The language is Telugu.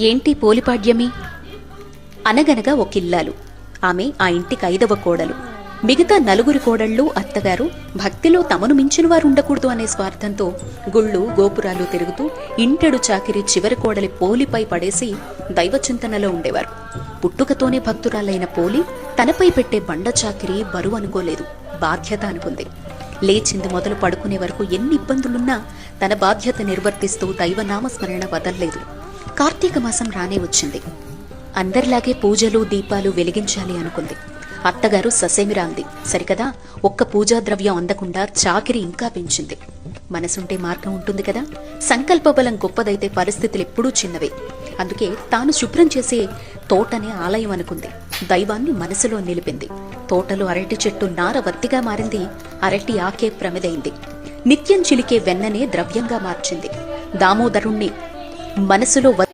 ఏంటి పోలిపాడ్యమి? అనగనగా ఒకిల్లాలు. ఆమె ఆ ఇంటికి 5వ కోడలు. మిగతా 4 కోడళ్ళు, అత్తగారు భక్తిలో తమను మించిన వారు ఉండకూడదు అనే స్వార్థంతో గుళ్ళు గోపురాలు తిరుగుతూ ఇంటెడు చాకిరి చివరి కోడలి పోలిపై పడేసి దైవచింతనలో ఉండేవారు. పుట్టుకతోనే భక్తురాలైన పోలి తనపై పెట్టే బండ చాకిరి బరువు అనుకోలేదు, బాధ్యత అనుకుంది. లేచింది మొదలు పడుకునే వరకు ఎన్ని ఇబ్బందులున్నా తన బాధ్యత నిర్వర్తిస్తూ దైవనామస్మరణ వదల్లేదు. కార్తీక మాసం రానే వచ్చింది. అందరిలాగే పూజలు దీపాలు వెలిగించాలి అనుకుంది. అత్తగారు ససేమిరా అంది. సరికదా, ఒక్క పూజా ద్రవ్యం అందకుండా చాకిరి ఇంకా పెంచింది. మనసుంటే మార్గం ఉంటుంది కదా. సంకల్ప బలం గొప్పదైతే పరిస్థితులు ఎప్పుడూ చిన్నవే. అందుకే తాను శుభ్రం చేసే తోటనే ఆలయం అనుకుంది. దైవాన్ని మనసులో నిలిపింది. తోటలో అరటి చెట్టు నార వత్తిగా మారింది. అరటి ఆకే ప్రమిదైంది. నిత్యం చిలికే వెన్ననే ద్రవ్యంగా మార్చింది. దామోదరుణ్ణి మనసులో